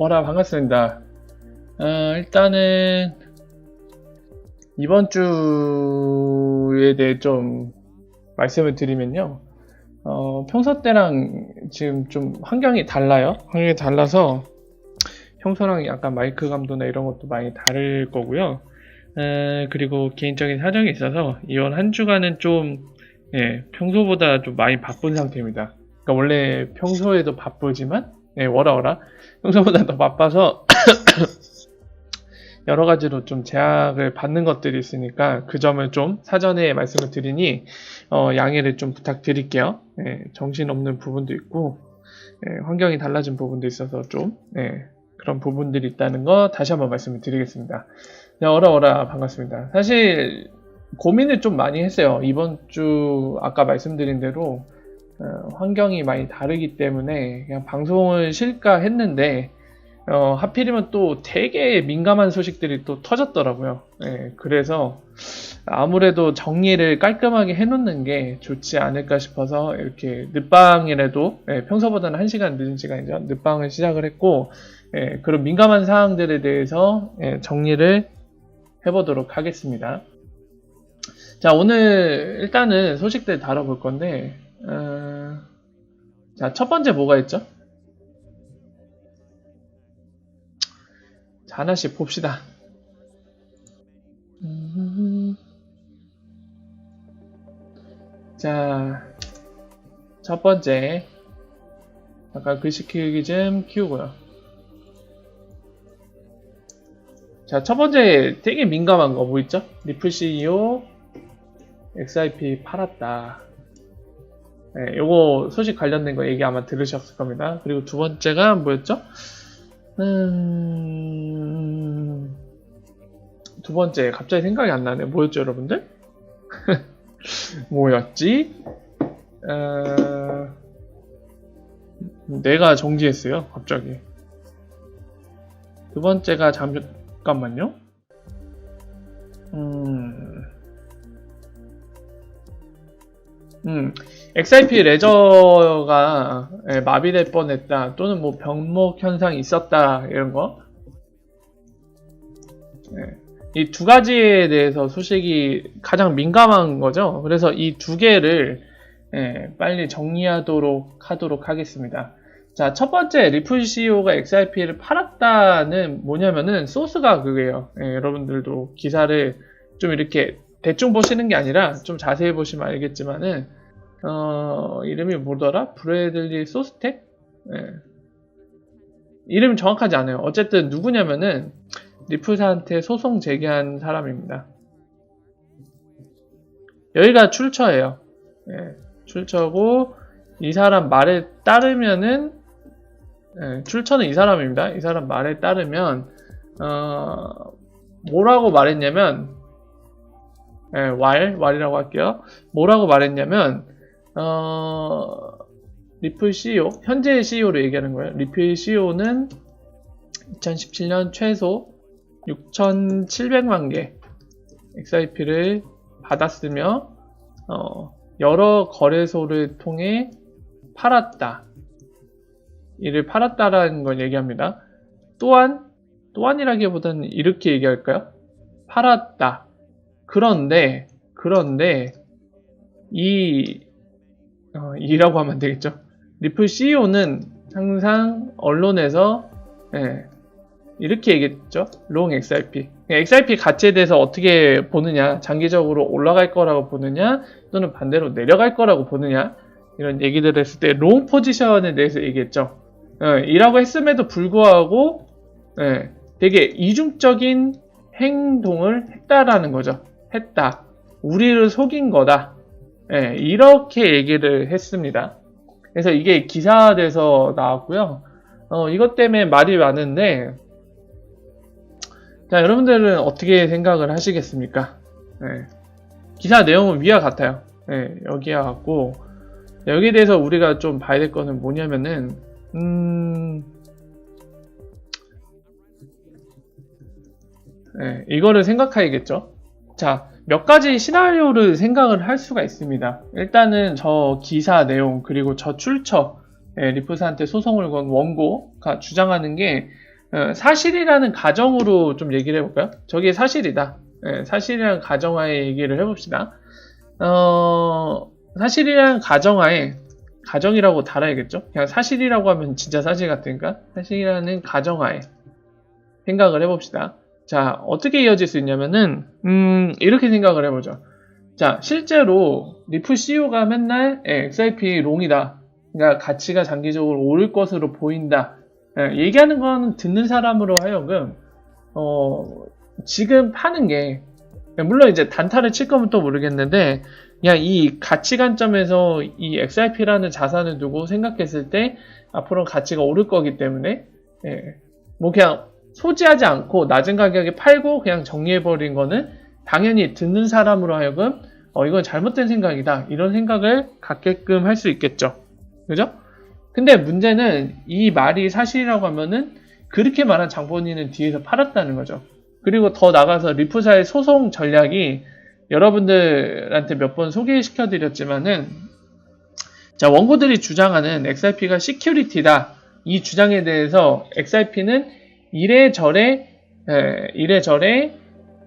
반갑습니다. 일단은 이번 주에 대해 좀 말씀을 드리면요. 평소 때랑 지금 좀 환경이 달라요. 환경이 달라서 평소랑 약간 마이크 감도나 이런 것도 많이 다를 거고요. 그리고 개인적인 사정이 있어서 이번 한 주간은 좀 평소보다 좀 많이 바쁜 상태입니다. 그러니까 원래 평소에도 바쁘지만 워라워라 평소보다 더 바빠서 여러 가지로 좀 제약을 받는 것들이 있으니까 그 점을 좀 사전에 말씀을 드리니 양해를 좀 부탁드릴게요. 정신없는 부분도 있고 환경이 달라진 부분도 있어서 좀 그런 부분들이 있다는 거 다시 한번 말씀을 드리겠습니다. 어라 반갑습니다. 사실 고민을 좀 많이 했어요. 이번 주 아까 말씀드린 대로 환경이 많이 다르기 때문에 그냥 방송을 쉴까 했는데 하필이면 또 되게 민감한 소식들이 또 터졌더라고요. 그래서 아무래도 정리를 깔끔하게 해놓는 게 좋지 않을까 싶어서 이렇게 늦방이라도 평소보다는 1시간 늦은 시간이죠. 늦방을 시작을 했고 그런 민감한 사항들에 대해서 정리를 해보도록 하겠습니다. 자, 오늘 일단은 소식들 다뤄볼 건데 자, 첫 번째 뭐가 있죠? 자, 하나씩 봅시다. 자, 첫 번째 아까 글씨 키우기 좀 키우고요. 자, 첫 번째 되게 민감한 거 뭐 있죠? 리플 CEO XIP 팔았다. 요거 소식 관련된 거 얘기 아마 들으셨을 겁니다. 그리고 두 번째가 뭐였죠? 두 번째 갑자기 생각이 안 나네. 뭐였죠, 여러분들? 뭐였지? 내가 정지했어요, 갑자기. 두 번째가 잠깐만요. XIP 레저가 마비될 뻔했다 또는 뭐 병목 현상이 있었다 이런 거. 이 두 가지에 대해서 소식이 가장 민감한 거죠. 그래서 이 두 개를 빨리 정리하도록 하겠습니다. 자, 첫 번째 리플 CEO가 XIP를 팔았다는 뭐냐면은 소스가 그게요. 여러분들도 기사를 좀 이렇게 대충 보시는 게 아니라 좀 자세히 보시면 알겠지만은 이름이 뭐더라? 브래들리 소스텍? 이름이 정확하지 않아요. 어쨌든 누구냐면은 리플사한테 소송 제기한 사람입니다. 여기가 출처예요. 출처고 이 사람 말에 따르면은 출처는 이 사람입니다. 이 사람 말에 따르면 뭐라고 말했냐면 왈이라고 할게요. 뭐라고 말했냐면 리플 CEO, 현재 CEO로 얘기하는 거예요. 리플 CEO는 2017년 최소 6,700만 개 XIP를 받았으며 여러 거래소를 통해 팔았다. 이를 팔았다라는 걸 얘기합니다. 또한이라기보다는 이렇게 얘기할까요? 팔았다. 그런데 이라고 하면 되겠죠. 리플 CEO는 항상 언론에서 이렇게 얘기했죠. 롱 XIP. XIP 가치에 대해서 어떻게 보느냐, 장기적으로 올라갈 거라고 보느냐, 또는 반대로 내려갈 거라고 보느냐, 이런 얘기들을 했을 때 롱 포지션에 대해서 얘기했죠. 이라고 했음에도 불구하고 되게 이중적인 행동을 했다라는 거죠. 했다. 우리를 속인 거다. 이렇게 얘기를 했습니다. 그래서 이게 기사돼서 나왔고요. 이것 때문에 말이 많은데, 자, 여러분들은 어떻게 생각을 하시겠습니까? 기사 내용은 위와 같아요. 여기와 같고, 여기에 대해서 우리가 좀 봐야 될 거는 뭐냐면은, 이거를 생각해야겠죠. 자, 몇 가지 시나리오를 생각을 할 수가 있습니다. 일단은 저 기사 내용, 그리고 저 출처, 리플사한테 소송을 건 원고가 주장하는 게 사실이라는 가정으로 좀 얘기를 해볼까요? 저게 사실이다. 사실이라는 가정하에 얘기를 해봅시다. 사실이라는 가정하에, 가정이라고 달아야겠죠? 그냥 사실이라고 하면 진짜 사실 같으니까 사실이라는 가정하에 생각을 해봅시다. 자, 어떻게 이어질 수 있냐면은 이렇게 생각을 해보죠. 자, 실제로 리프 CEO가 맨날 XRP 롱이다. 그러니까 가치가 장기적으로 오를 것으로 보인다. 얘기하는 건 듣는 사람으로 하여금 지금 파는 게, 물론 이제 단타를 칠 거면 또 모르겠는데, 그냥 이 가치 관점에서 이 XRP라는 자산을 두고 생각했을 때 앞으로 가치가 오를 거기 때문에 뭐 그냥 소지하지 않고 낮은 가격에 팔고 그냥 정리해버린 거는 당연히 듣는 사람으로 하여금 이건 잘못된 생각이다, 이런 생각을 갖게끔 할 수 있겠죠. 그죠? 근데 문제는 이 말이 사실이라고 하면은 그렇게 많은 장본인은 뒤에서 팔았다는 거죠. 그리고 더 나가서 리프사의 소송 전략이 여러분들한테 몇 번 소개시켜 드렸지만은, 자, 원고들이 주장하는 XRP가 시큐리티다, 이 주장에 대해서 XRP는 이래저래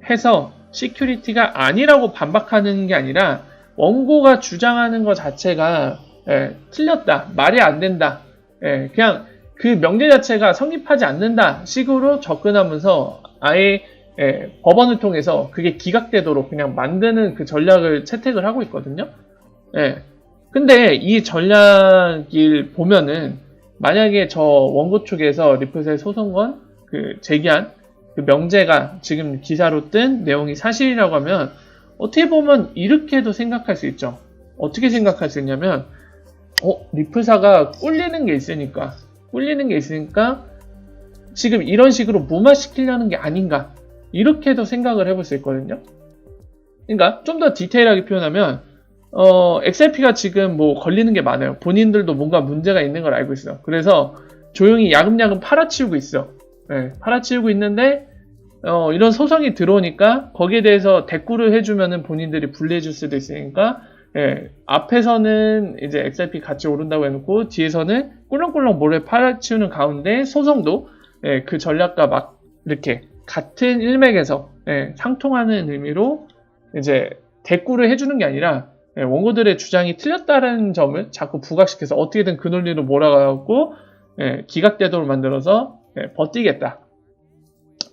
해서 시큐리티가 아니라고 반박하는 게 아니라 원고가 주장하는 것 자체가 틀렸다, 말이 안 된다, 그냥 그 명제 자체가 성립하지 않는다 식으로 접근하면서 아예 법원을 통해서 그게 기각되도록 그냥 만드는 그 전략을 채택을 하고 있거든요. 근데 이 전략을 보면은 만약에 저 원고 측에서 리프사의 소송건 제기한 그 명제가 지금 기사로 뜬 내용이 사실이라고 하면 어떻게 보면 이렇게도 생각할 수 있죠. 어떻게 생각할 수 있냐면 리프사가 꿀리는 게 있으니까 지금 이런 식으로 무마시키려는 게 아닌가, 이렇게도 생각을 해볼 수 있거든요. 그러니까 좀 더 디테일하게 표현하면 XRP가 지금 뭐 걸리는 게 많아요. 본인들도 뭔가 문제가 있는 걸 알고 있어요. 그래서 조용히 야금야금 팔아치우고 있어. 팔아치우고 있는데 이런 소송이 들어오니까 거기에 대해서 대꾸를 해주면은 본인들이 불리해줄 수도 있으니까 앞에서는 이제 XRP 같이 오른다고 해놓고 뒤에서는 꿀렁꿀렁 몰래 팔아치우는 가운데 소송도 그 전략과 막 이렇게 같은 일맥에서 상통하는 의미로 이제 대꾸를 해주는 게 아니라 원고들의 주장이 틀렸다는 점을 자꾸 부각시켜서 어떻게든 그 논리로 몰아가고 기각되도록 만들어서 버티겠다.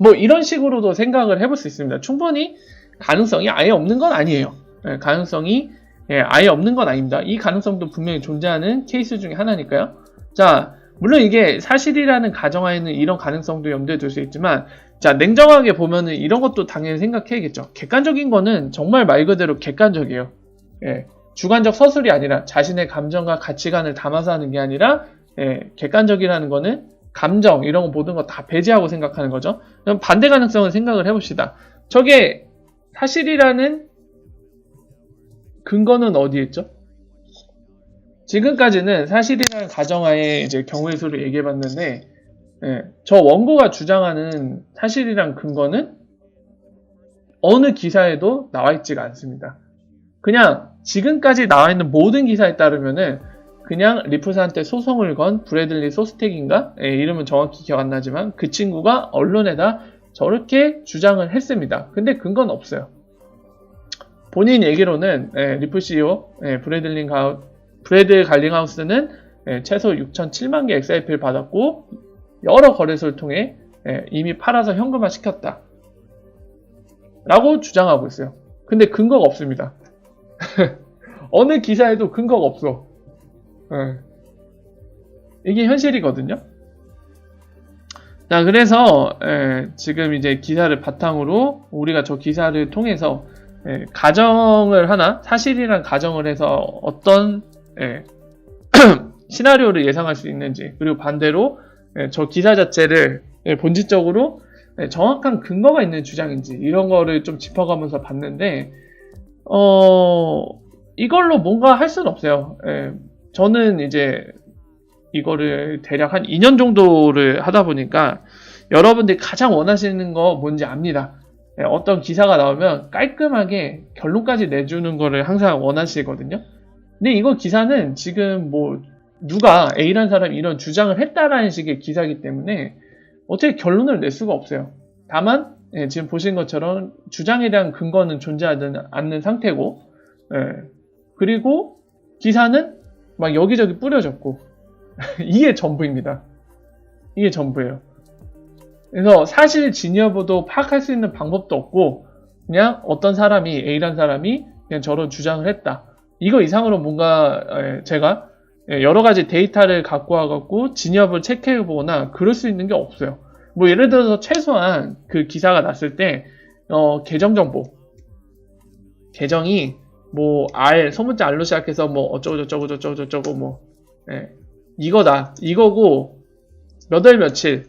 뭐 이런 식으로도 생각을 해볼 수 있습니다. 충분히 가능성이 아예 없는 건 아니에요. 가능성이 아예 없는 건 아닙니다. 이 가능성도 분명히 존재하는 케이스 중에 하나니까요. 자, 물론 이게 사실이라는 가정하에는 이런 가능성도 염두에 둘 수 있지만, 자, 냉정하게 보면은 이런 것도 당연히 생각해야겠죠. 객관적인 거는 정말 말 그대로 객관적이에요. 주관적 서술이 아니라 자신의 감정과 가치관을 담아서 하는 게 아니라 객관적이라는 거는 감정 이런 거 모든 거 다 배제하고 생각하는 거죠. 그럼 반대 가능성을 생각을 해봅시다. 저게 사실이라는 근거는 어디에 있죠? 지금까지는 사실이라는 가정하에 이제 경우의 수를 얘기해봤는데, 저 원고가 주장하는 사실이란 근거는 어느 기사에도 나와 있지가 않습니다. 그냥 지금까지 나와 있는 모든 기사에 따르면은 그냥 리프사한테 소송을 건 브래들리 소스텍인가? 이름은 정확히 기억 안 나지만 그 친구가 언론에다 저렇게 주장을 했습니다. 근데 근거는 없어요. 본인 얘기로는 리프 CEO 브래드 갈링하우스는 최소 6,007만 개 XRP를 받았고 여러 거래소를 통해 이미 팔아서 현금화 시켰다 라고 주장하고 있어요. 근데 근거가 없습니다. 어느 기사에도 근거가 없어. 이게 현실이거든요. 자, 그래서 지금 이제 기사를 바탕으로 우리가 저 기사를 통해서 가정을 하나, 사실이란 가정을 해서 어떤 시나리오를 예상할 수 있는지, 그리고 반대로 저 기사 자체를 본질적으로 정확한 근거가 있는 주장인지 이런 거를 좀 짚어가면서 봤는데 이걸로 뭔가 할 수는 없어요. 저는 이제 이거를 대략 한 2년 정도를 하다 보니까 여러분들이 가장 원하시는 거 뭔지 압니다. 어떤 기사가 나오면 깔끔하게 결론까지 내주는 거를 항상 원하시거든요. 근데 이거 기사는 지금 뭐 누가 A라는 사람이 이런 주장을 했다라는 식의 기사이기 때문에 어떻게 결론을 낼 수가 없어요. 다만 지금 보신 것처럼 주장에 대한 근거는 존재하지 않는 상태고, 그리고 기사는 막 여기저기 뿌려졌고 이게 전부입니다. 이게 전부예요. 그래서 사실 진위 여부도 파악할 수 있는 방법도 없고, 그냥 어떤 사람이, A라는 사람이 그냥 저런 주장을 했다. 이거 이상으로 뭔가 제가 여러 가지 데이터를 갖고 와갖고 진위 여부를 체크해보거나 그럴 수 있는 게 없어요. 뭐 예를 들어서 최소한 그 기사가 났을 때 계정 정보, 계정이 뭐 소문자 R로 시작해서 뭐 어쩌고저쩌고 뭐 이거다, 이거고 몇 월 며칠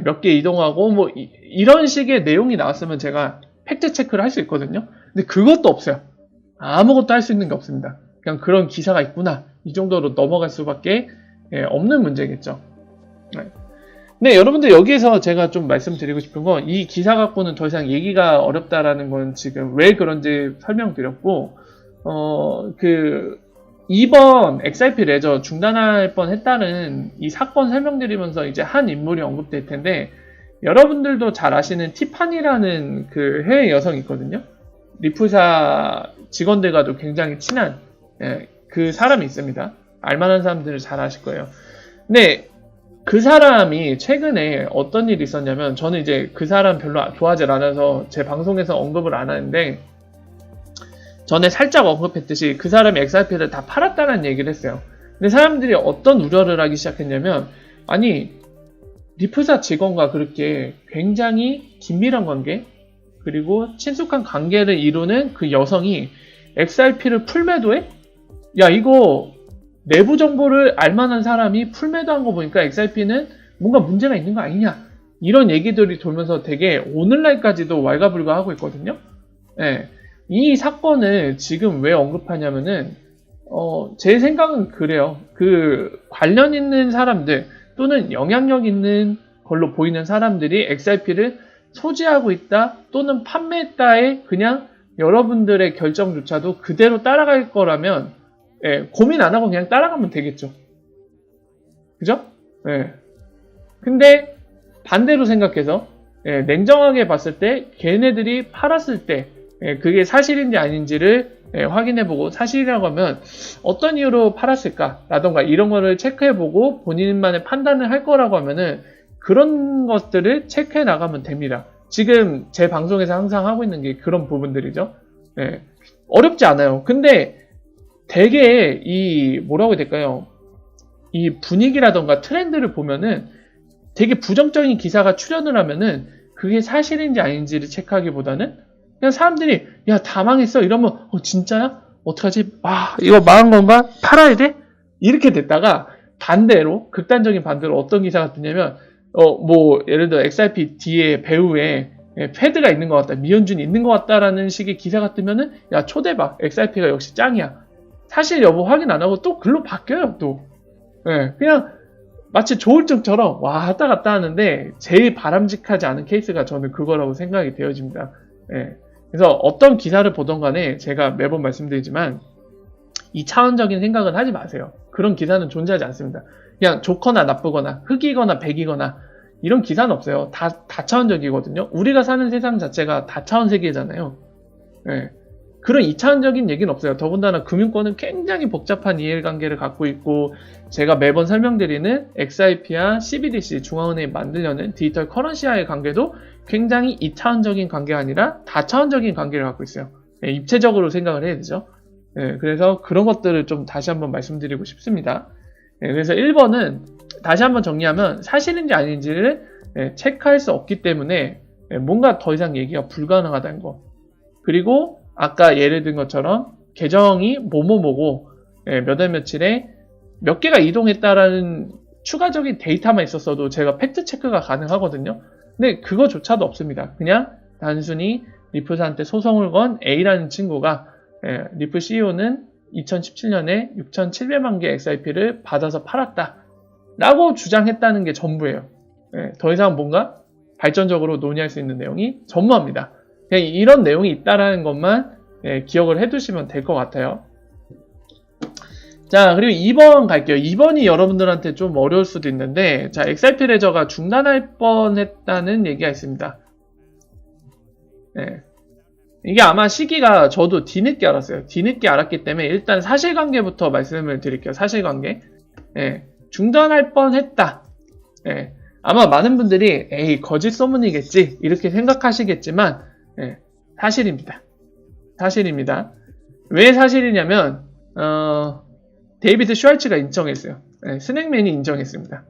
몇 개 이동하고 뭐 이런 식의 내용이 나왔으면 제가 팩트 체크를 할 수 있거든요. 근데 그것도 없어요. 아무것도 할 수 있는 게 없습니다. 그냥 그런 기사가 있구나, 이 정도로 넘어갈 수밖에 없는 문제겠죠. 네, 여러분들 여기에서 제가 좀 말씀드리고 싶은 건, 이 기사 갖고는 더 이상 얘기가 어렵다라는 건 지금 왜 그런지 설명드렸고, 이번 XRP 레저 중단할 뻔 했다는 이 사건 설명드리면서 이제 한 인물이 언급될 텐데, 여러분들도 잘 아시는 티파니라는 그 해외 여성이 있거든요. 리프사 직원들과도 굉장히 친한 그 사람이 있습니다. 알만한 사람들을 잘 아실 거예요. 근데 그 사람이 최근에 어떤 일이 있었냐면, 저는 이제 그 사람 별로 좋아하지 않아서 제 방송에서 언급을 안 하는데, 전에 살짝 언급했듯이 그 사람이 XRP를 다 팔았다는 얘기를 했어요. 근데 사람들이 어떤 우려를 하기 시작했냐면, 아니 리프사 직원과 그렇게 굉장히 긴밀한 관계, 그리고 친숙한 관계를 이루는 그 여성이 XRP를 풀매도해? 야, 이거 내부 정보를 알만한 사람이 풀매도한 거 보니까 XRP는 뭔가 문제가 있는 거 아니냐, 이런 얘기들이 돌면서 되게 오늘날까지도 왈가불가하고 있거든요. 이 사건을 지금 왜 언급하냐면은 제 생각은 그래요. 그 관련 있는 사람들 또는 영향력 있는 걸로 보이는 사람들이 XRP를 소지하고 있다 또는 판매했다에 그냥 여러분들의 결정조차도 그대로 따라갈 거라면 고민 안 하고 그냥 따라가면 되겠죠. 그죠? 근데 반대로 생각해서 냉정하게 봤을 때 걔네들이 팔았을 때 그게 사실인지 아닌지를 확인해보고, 사실이라고 하면 어떤 이유로 팔았을까 라던가 이런 거를 체크해보고 본인만의 판단을 할 거라고 하면은 그런 것들을 체크해 나가면 됩니다. 지금 제 방송에서 항상 하고 있는 게 그런 부분들이죠. 어렵지 않아요. 근데 되게 뭐라고 해야 될까요? 이 분위기라던가 트렌드를 보면은 되게 부정적인 기사가 출현을 하면은 그게 사실인지 아닌지를 체크하기보다는 그냥 사람들이 야, 다 망했어 이러면 진짜야? 어떡하지? 이거 망한 건가? 팔아야 돼? 이렇게 됐다가 반대로, 극단적인 반대로 어떤 기사가 뜨냐면 뭐 예를 들어 XRP 뒤에 배후에 패드가 있는 것 같다, 미연준이 있는 것 같다라는 식의 기사가 뜨면은 야, 초대박, XRP가 역시 짱이야. 사실 여부 확인 안 하고 또 글로 바뀌어요. 또 그냥 마치 조울증처럼 왔다 갔다 하는데, 제일 바람직하지 않은 케이스가 저는 그거라고 생각이 되어집니다. 그래서 어떤 기사를 보던 간에 제가 매번 말씀드리지만 2차원적인 생각은 하지 마세요. 그런 기사는 존재하지 않습니다. 그냥 좋거나 나쁘거나 흑이거나 백이거나 이런 기사는 없어요. 다 다차원적이거든요. 우리가 사는 세상 자체가 다차원 세계잖아요. 그런 2차원적인 얘기는 없어요. 더군다나 금융권은 굉장히 복잡한 이해관계를 갖고 있고, 제가 매번 설명드리는 XRP와 CBDC, 중앙은행이 만들려는 디지털 커런시와의 관계도 굉장히 2차원적인 관계가 아니라 다차원적인 관계를 갖고 있어요. 입체적으로 생각을 해야 되죠. 그래서 그런 것들을 좀 다시 한번 말씀드리고 싶습니다. 그래서 1번은 다시 한번 정리하면 사실인지 아닌지를 체크할 수 없기 때문에 뭔가 더 이상 얘기가 불가능하다는 거. 그리고 아까 예를 든 것처럼 계정이 뭐뭐뭐고 몇 월 며칠에 몇 개가 이동했다라는 추가적인 데이터만 있었어도 제가 팩트 체크가 가능하거든요. 근데 그거조차도 없습니다. 그냥 단순히 리프사한테 소송을 건 A라는 친구가 리프 CEO는 2017년에 6,700만 개 XRP를 받아서 팔았다 라고 주장했다는 게 전부예요. 더 이상 뭔가 발전적으로 논의할 수 있는 내용이 전무합니다. 그냥 이런 내용이 있다라는 것만 기억을 해두시면 될 것 같아요. 자, 그리고 2번 갈게요. 2번이 여러분들한테 좀 어려울 수도 있는데, 자, XRP 레저가 중단할 뻔했다는 얘기가 있습니다. 네. 이게 아마 시기가 저도 뒤늦게 알았어요. 뒤늦게 알았기 때문에 일단 사실관계부터 말씀을 드릴게요. 사실관계. 네. 중단할 뻔했다. 네. 아마 많은 분들이 에이 거짓 소문이겠지 이렇게 생각하시겠지만 네. 사실입니다. 사실입니다. 왜 사실이냐면 데이비드 슈왈츠가 인정했어요. 네, 스낵맨이 인정했습니다.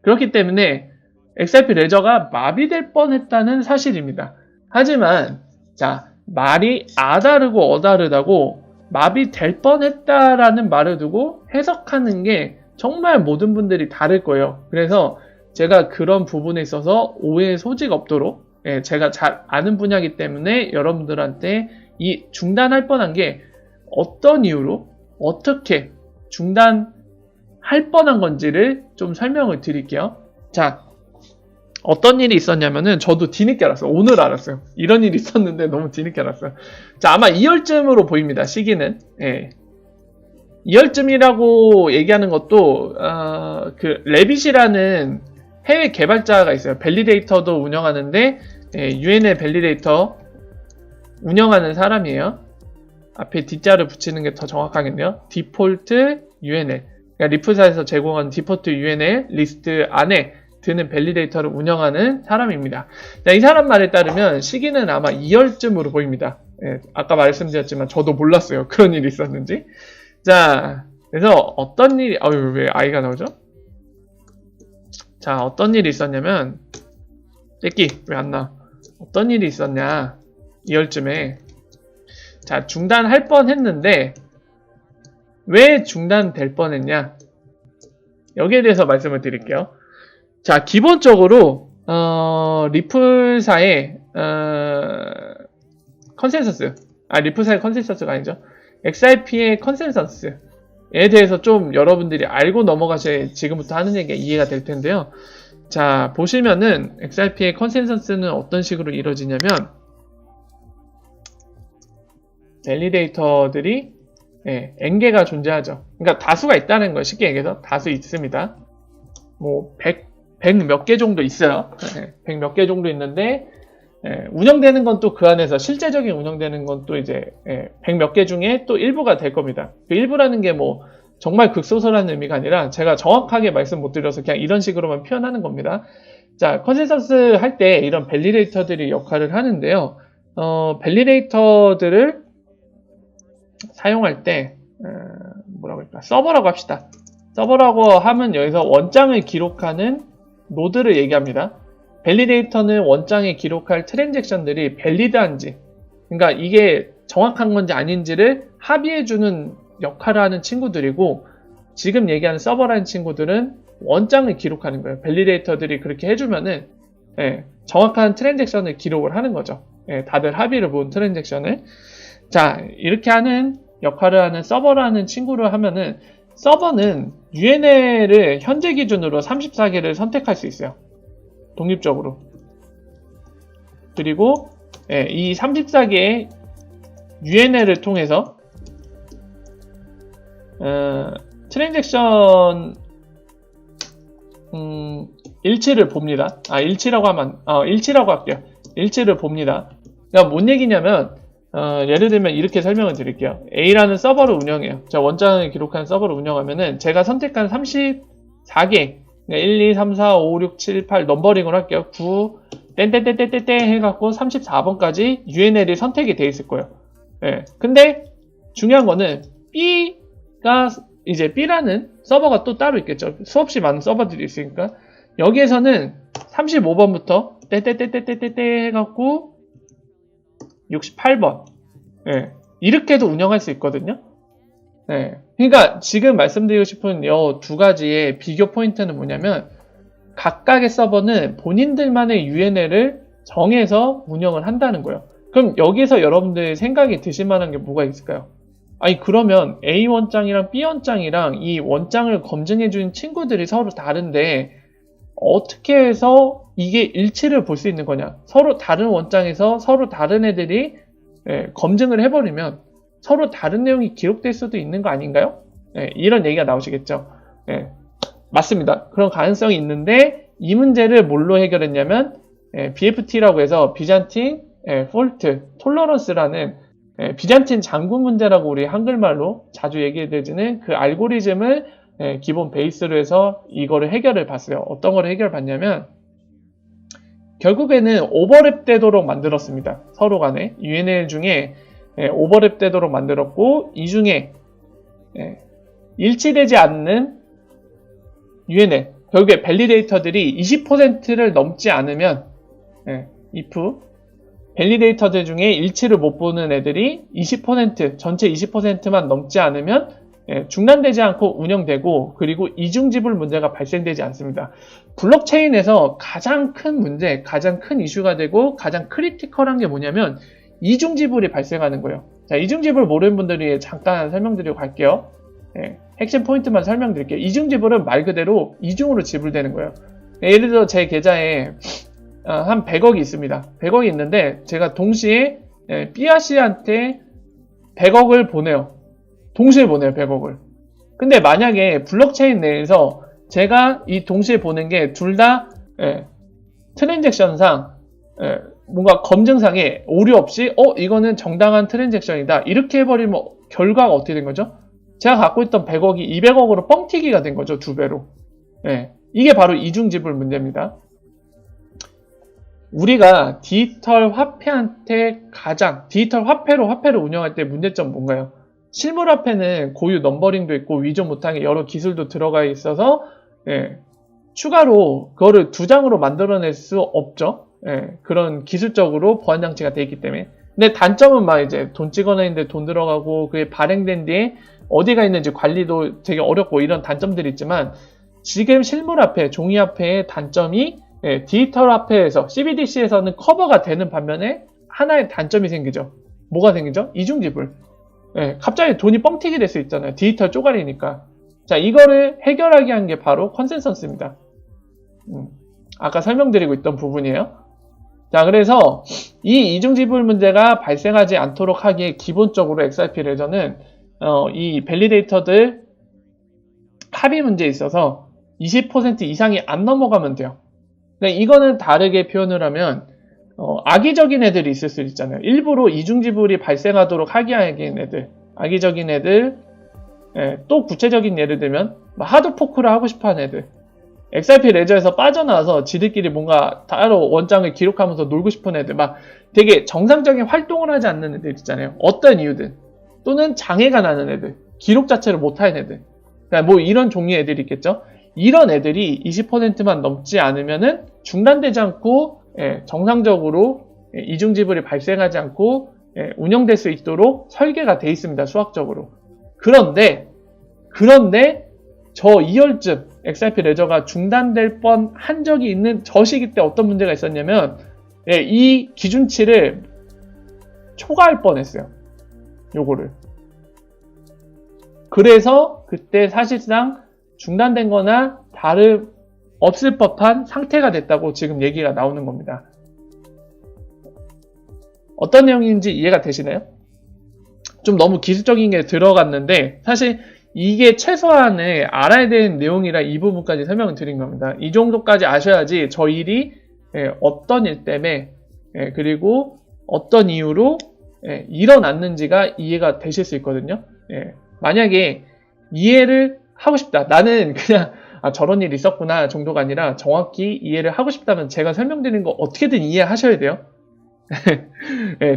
그렇기 때문에 XRP 레저가 마비될 뻔했다는 사실입니다. 하지만 자 말이 아다르고 어다르다고 마비될 뻔했다라는 말을 두고 해석하는 게 정말 모든 분들이 다를 거예요. 그래서 제가 그런 부분에 있어서 오해의 소지가 없도록 제가 잘 아는 분야이기 때문에 여러분들한테 이 중단할 뻔한 게 어떤 이유로 어떻게 중단할 뻔한 건지를 좀 설명을 드릴게요. 자, 어떤 일이 있었냐면은 저도 뒤늦게 알았어요. 오늘 알았어요. 이런 일이 있었는데 너무 뒤늦게 알았어요. 자, 아마 2월쯤으로 보입니다. 시기는. 2월쯤이라고 얘기하는 것도 그 레빗이라는 해외 개발자가 있어요. 밸리데이터도 운영하는데 UNL 밸리데이터 운영하는 사람이에요. 앞에 D자를 붙이는 게 더 정확하겠네요. 디폴트 UNL. 그러니까 리프사에서 제공한 디폴트 UNL 리스트 안에 드는 밸리데이터를 운영하는 사람입니다. 자, 이 사람 말에 따르면 시기는 아마 2월쯤으로 보입니다. 아까 말씀드렸지만 저도 몰랐어요. 그런 일이 있었는지. 자, 그래서 어떤 일이, 왜 아이가 나오죠? 자, 어떤 일이 있었냐면, 떼끼, 왜 안 나와? 어떤 일이 있었냐, 2월쯤에. 자, 중단할 뻔 했는데, 왜 중단될 뻔 했냐? 여기에 대해서 말씀을 드릴게요. 자, 기본적으로, 리플사의, 컨센서스. 리플사의 컨센서스가 아니죠. XRP의 컨센서스에 대해서 좀 여러분들이 알고 넘어가셔야 지금부터 하는 얘기가 이해가 될 텐데요. 자, 보시면은 XRP의 컨센서스는 어떤 식으로 이루어지냐면 밸리데이터들이 N개가 존재하죠. 그러니까 다수가 있다는 거예요. 쉽게 얘기해서 다수 있습니다. 뭐 100 몇 개 정도 있어요. 100 몇 개 정도 있는데 운영되는 건 또 그 안에서 실제적인 운영되는 건 또 이제 100 몇 개 중에 또 일부가 될 겁니다. 그 일부라는 게 뭐 정말 극소수라는 의미가 아니라 제가 정확하게 말씀 못 드려서 그냥 이런 식으로만 표현하는 겁니다. 자, 컨센서스 할 때 이런 밸리데이터들이 역할을 하는데요. 밸리데이터들을 사용할 때 뭐라고 할까? 서버라고 합시다. 서버라고 하면 여기서 원장을 기록하는 노드를 얘기합니다. 밸리데이터는 원장에 기록할 트랜잭션들이 밸리드한지, 그러니까 이게 정확한 건지 아닌지를 합의해주는 역할을 하는 친구들이고, 지금 얘기하는 서버라는 친구들은 원장을 기록하는 거예요. 밸리데이터들이 그렇게 해주면은 정확한 트랜잭션을 기록을 하는 거죠. 다들 합의를 본 트랜잭션을. 자, 이렇게 하는 역할을 하는 서버라는 친구를 하면은 서버는 UNL을 현재 기준으로 34개를 선택할 수 있어요. 독립적으로. 그리고 이 34개의 UNL을 통해서 트랜잭션 일치를 봅니다. 일치라고 하면 일치라고 할게요. 일치를 봅니다. 그러니까 뭔 얘기냐면 예를 들면 이렇게 설명을 드릴게요. A라는 서버를 운영해요. 자, 원장을 기록한 서버를 운영하면은 제가 선택한 34개 1, 2, 3, 4, 5, 6, 7, 8 넘버링을 할게요. 9, 땡땡땡땡땡 해갖고 34번까지 UNL이 선택이 돼 있을 거예요. 근데 중요한 거는 B라는 서버가 또 따로 있겠죠. 수없이 많은 서버들이 있으니까. 여기에서는 35번부터 땡땡땡땡땡땡 해갖고 68번. 이렇게도 운영할 수 있거든요. 그러니까 지금 말씀드리고 싶은 이 두 가지의 비교 포인트는 뭐냐면 각각의 서버는 본인들만의 UNL을 정해서 운영을 한다는 거예요. 그럼 여기서 여러분들 생각이 드실 만한 게 뭐가 있을까요? 그러면 A 원장이랑 B 원장이랑 이 원장을 검증해주는 친구들이 서로 다른데 어떻게 해서 이게 일치를 볼 수 있는 거냐? 서로 다른 원장에서 서로 다른 애들이 검증을 해버리면 서로 다른 내용이 기록될 수도 있는 거 아닌가요? 예, 이런 얘기가 나오시겠죠. 예, 맞습니다. 그런 가능성이 있는데 이 문제를 뭘로 해결했냐면 BFT라고 해서 비잔틴 폴트 톨러런스라는 비잔틴 장군 문제라고 우리 한글말로 자주 얘기해드리는 그 알고리즘을 기본 베이스로 해서 이거를 해결을 봤어요. 어떤 거를 해결받냐면 결국에는 오버랩 되도록 만들었습니다. 서로 간에 UNL 중에 오버랩 되도록 만들었고 이 중에 일치되지 않는 UNL 결국에 밸리데이터들이 20%를 넘지 않으면 if 밸리데이터들 중에 일치를 못 보는 애들이 20% 전체 20%만 넘지 않으면 중단되지 않고 운영되고 그리고 이중지불 문제가 발생되지 않습니다. 블록체인에서 가장 큰 문제, 가장 큰 이슈가 되고 가장 크리티컬한 게 뭐냐면 이중지불이 발생하는 거예요. 자, 이중지불 모르는 분들이 잠깐 설명드리고 갈게요. 핵심 포인트만 설명드릴게요. 이중지불은 말 그대로 이중으로 지불되는 거예요. 예를 들어 제 계좌에 한 100억이 있습니다. 100억이 있는데 제가 동시에 B씨한테 100억을 보내요. 동시에 보내요, 100억을. 근데 만약에 블록체인 내에서 제가 이 동시에 보낸 게 둘 다 트랜잭션상 뭔가 검증상에 오류 없이 이거는 정당한 트랜잭션이다. 이렇게 해버리면 결과가 어떻게 된 거죠? 제가 갖고 있던 100억이 200억으로 뻥튀기가 된 거죠, 2배로. 이게 바로 이중지불 문제입니다. 우리가 디지털 화폐한테 디지털 화폐로 화폐를 운영할 때 문제점 뭔가요? 실물화폐는 고유 넘버링도 있고 위조 못하게 여러 기술도 들어가 있어서 추가로 그거를 2장으로 만들어낼 수 없죠. 그런 기술적으로 보안 장치가 되어 있기 때문에. 근데 단점은 막 이제 돈 찍어내는데 돈 들어가고 그게 발행된 뒤에 어디가 있는지 관리도 되게 어렵고 이런 단점들이 있지만 지금 실물화폐, 종이화폐의 단점이 디지털 화폐에서 CBDC에서는 커버가 되는 반면에 하나의 단점이 생기죠. 뭐가 생기죠? 이중지불. 갑자기 돈이 뻥튀기 될 수 있잖아요. 디지털 쪼가리니까. 자, 이거를 해결하게 한 게 바로 컨센서스입니다. 아까 설명드리고 있던 부분이에요. 자, 그래서 이 이중지불 문제가 발생하지 않도록 하기에 기본적으로 XRP 레저는 이 밸리데이터들 합의 문제에 있어서 20% 이상이 안 넘어가면 돼요. 이거는 다르게 표현을 하면 악의적인 애들이 있을 수 있잖아요. 일부러 이중지불이 발생하도록 하게 하는 애들, 악의적인 애들, 또 구체적인 예를 들면 하드포크를 하고 싶어하는 애들, XRP 레저에서 빠져나와서 지들끼리 뭔가 따로 원장을 기록하면서 놀고 싶은 애들, 막 되게 정상적인 활동을 하지 않는 애들 있잖아요. 어떤 이유든 또는 장애가 나는 애들, 기록 자체를 못하는 애들, 그러니까 뭐 이런 종류의 애들이 있겠죠. 이런 애들이 20%만 넘지 않으면은 중단되지 않고 정상적으로 이중지불이 발생하지 않고 운영될 수 있도록 설계가 되어 있습니다. 수학적으로. 그런데 저 2월쯤 XRP 레저가 중단될 뻔한 적이 있는 저 시기 때 어떤 문제가 있었냐면 이 기준치를 초과할 뻔했어요. 요거를. 그래서 그때 사실상 중단된 거나 다름 없을 법한 상태가 됐다고 지금 얘기가 나오는 겁니다. 어떤 내용인지 이해가 되시나요? 좀 너무 기술적인 게 들어갔는데 사실 이게 최소한의 알아야 되는 내용이라 이 부분까지 설명을 드린 겁니다. 이 정도까지 아셔야지 저 일이 어떤 일 때문에 그리고 어떤 이유로 일어났는지가 이해가 되실 수 있거든요. 만약에 이해를 하고 싶다. 나는 그냥 저런 일이 있었구나 정도가 아니라 정확히 이해를 하고 싶다면 제가 설명드린 거 어떻게든 이해하셔야 돼요.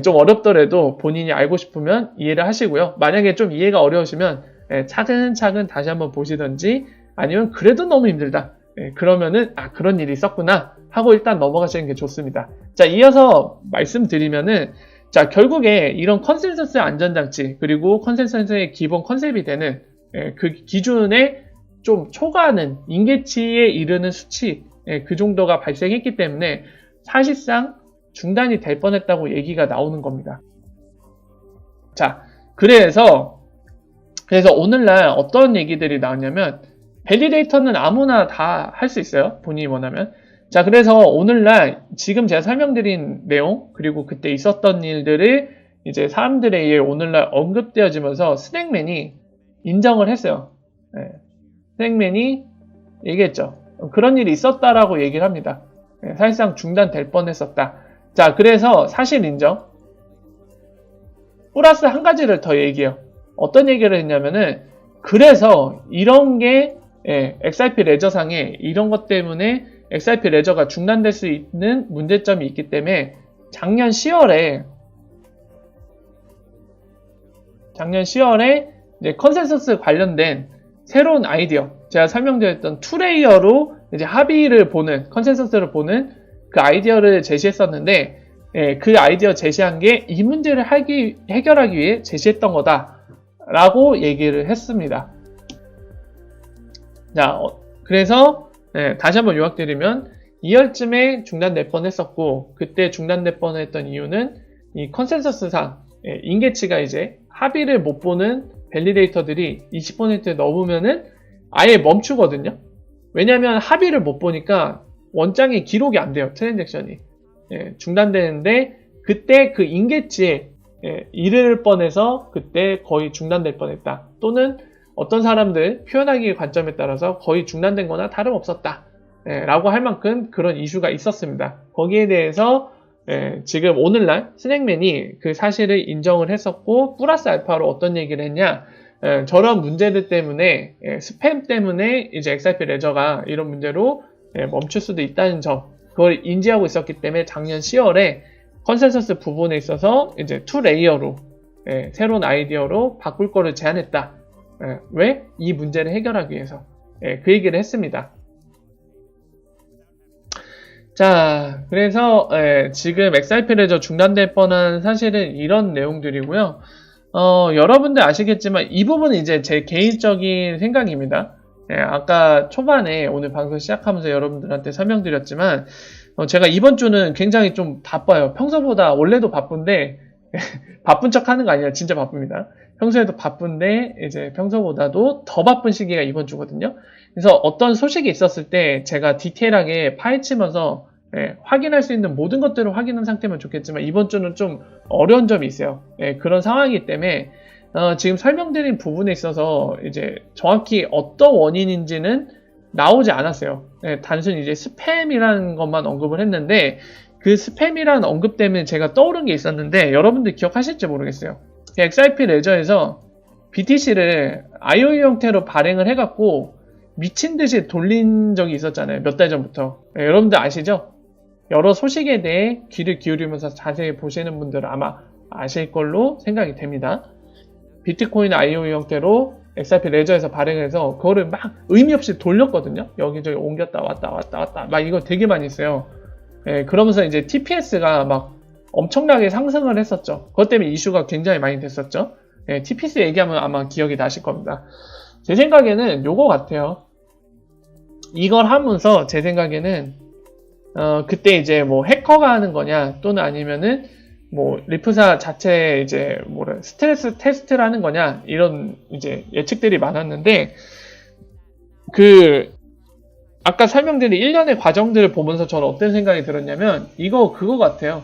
좀 어렵더라도 본인이 알고 싶으면 이해를 하시고요. 만약에 좀 이해가 어려우시면 차근차근 다시 한번 보시든지 아니면 그래도 너무 힘들다. 그러면은 그런 일이 있었구나 하고 일단 넘어가시는 게 좋습니다. 자, 이어서 말씀드리면은 자, 결국에 이런 컨센서스 안전장치 그리고 컨센서스의 기본 컨셉이 되는 그 기준에 좀 초과하는 임계치에 이르는 수치 그 정도가 발생했기 때문에 사실상 중단이 될 뻔했다고 얘기가 나오는 겁니다. 자, 그래서 오늘날 어떤 얘기들이 나왔냐면 밸리데이터는 아무나 다 할 수 있어요. 본인이 원하면. 자, 그래서 오늘날 지금 제가 설명드린 내용 그리고 그때 있었던 일들을 이제 사람들에 의해 오늘날 언급되어지면서 스낵맨이 인정을 했어요. 스낵맨이 얘기했죠. 그런 일이 있었다라고 얘기를 합니다. 사실상 중단될 뻔했었다. 자, 그래서 사실 인정. 플러스 한 가지를 더 얘기해요. 어떤 얘기를 했냐면은 그래서 이런 게 XRP 레저상에 이런 것 때문에 XRP 레저가 중단될 수 있는 문제점이 있기 때문에 작년 10월에 이제 컨센서스 관련된 새로운 아이디어, 제가 설명드렸던 투레이어로 이제 합의를 보는, 컨센서스를 보는 그 아이디어를 제시했었는데, 그 아이디어 제시한 게 이 문제를 해결하기 위해 제시했던 거다라고 얘기를 했습니다. 자, 그래서 다시 한번 요약드리면 2월쯤에 중단될 뻔했었고, 그때 중단될 뻔했던 이유는 이 컨센서스상 인계치가 이제 합의를 못 보는 밸리데이터들이 20% 넘으면은 아예 멈추거든요. 왜냐하면 합의를 못 보니까 원장의 기록이 안 돼요. 트랜잭션이 중단되는데, 그때 그 인계치에 이를 뻔해서 그때 거의 중단될 뻔했다. 또는 어떤 사람들 표현하기 관점에 따라서 거의 중단된 거나 다름없었다. 라고 할 만큼 그런 이슈가 있었습니다. 거기에 대해서 지금 오늘날 스낵맨이 그 사실을 인정을 했었고, 플러스 알파로 어떤 얘기를 했냐, 저런 문제들 때문에 스팸 때문에 이제 XRP 레저가 이런 문제로 멈출 수도 있다는 점, 그걸 인지하고 있었기 때문에 작년 10월에 컨센서스 부분에 있어서 이제 투 레이어로 새로운 아이디어로 바꿀 거를 제안했다. 왜? 이 문제를 해결하기 위해서. 그 얘기를 했습니다. 자, 그래서 지금 XRP 레저 중단될 뻔한 사실은 이런 내용들이고요. 여러분들 아시겠지만 이 부분은 이제 제 개인적인 생각입니다. 아까 초반에 오늘 방송 시작하면서 여러분들한테 설명드렸지만 제가 이번 주는 굉장히 좀 바빠요. 평소보다 원래도 바쁜데 바쁜 척 하는 거 아니라 진짜 바쁩니다. 평소에도 바쁜데 이제 평소보다도 더 바쁜 시기가 이번 주거든요. 그래서 어떤 소식이 있었을 때 제가 디테일하게 파헤치면서 확인할 수 있는 모든 것들을 확인한 상태면 좋겠지만 이번 주는 좀 어려운 점이 있어요. 그런 상황이기 때문에 지금 설명드린 부분에 있어서 이제 정확히 어떤 원인인지는 나오지 않았어요. 단순히 이제 스팸이라는 것만 언급을 했는데, 그 스팸이라는 언급 때문에 제가 떠오른 게 있었는데 여러분들 기억하실지 모르겠어요. XRP 레저에서 BTC를 IOU 형태로 발행을 해갖고 미친 듯이 돌린 적이 있었잖아요. 몇 달 전부터. 여러분들 아시죠? 여러 소식에 대해 귀를 기울이면서 자세히 보시는 분들은 아마 아실 걸로 생각이 됩니다. 비트코인 IOU 형태로 XRP 레저에서 발행해서 그거를 막 의미 없이 돌렸거든요. 여기저기 옮겼다 왔다 막 이거 되게 많이 했어요. 그러면서 이제 TPS가 막 엄청나게 상승을 했었죠. 그것 때문에 이슈가 굉장히 많이 됐었죠. TPS 얘기하면 아마 기억이 나실 겁니다. 제 생각에는 요거 같아요. 이걸 하면서 제 생각에는 그때 이제 뭐 해커가 하는 거냐, 또는 아니면은 뭐 리프사 자체 이제 뭐래 스트레스 테스트를 하는 거냐, 이런 이제 예측들이 많았는데, 아까 설명드린 1년의 과정들을 보면서 저는 어떤 생각이 들었냐면 그거 같아요.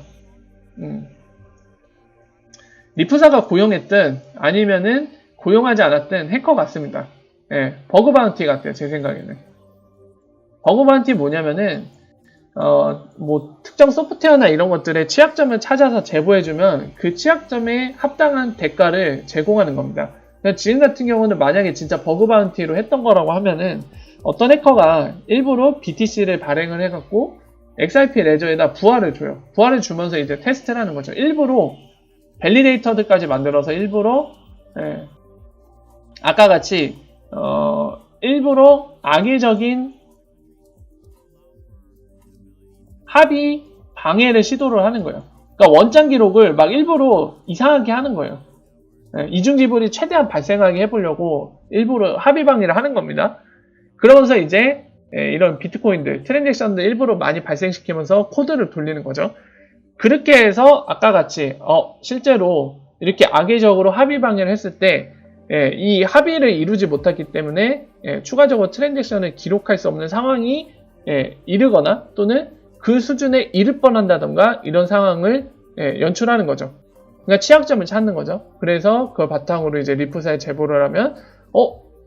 리프사가 고용했든 아니면은 고용하지 않았든 해커 같습니다. 버그 바운티 같아요. 제 생각에는. 버그 바운티 뭐냐면은 뭐 특정 소프트웨어나 이런 것들의 취약점을 찾아서 제보해주면 그 취약점에 합당한 대가를 제공하는 겁니다. 지금 같은 경우는 만약에 진짜 버그 바운티로 했던 거라고 하면은 어떤 해커가 일부러 BTC를 발행을 해갖고 XRP 레저에다 부하를 줘요. 부하를 주면서 이제 테스트를 하는 거죠. 일부러 밸리데이터들까지 만들어서 일부러 아까 같이 일부러 악의적인 합의 방해를 시도를 하는 거예요. 그러니까 원장 기록을 막 일부러 이상하게 하는 거예요. 이중지불이 최대한 발생하게 해보려고 일부러 합의 방해를 하는 겁니다. 그러면서 이제 이런 비트코인들, 트랜잭션들 일부러 많이 발생시키면서 코드를 돌리는 거죠. 그렇게 해서 아까 같이 실제로 이렇게 악의적으로 합의 방해를 했을 때 이 합의를 이루지 못했기 때문에 추가적으로 트랜잭션을 기록할 수 없는 상황이 이르거나 또는 그 수준에 이를 뻔한다던가 이런 상황을 연출하는 거죠. 그러니까 취약점을 찾는 거죠. 그래서 그걸 바탕으로 이제 리프사에 제보를 하면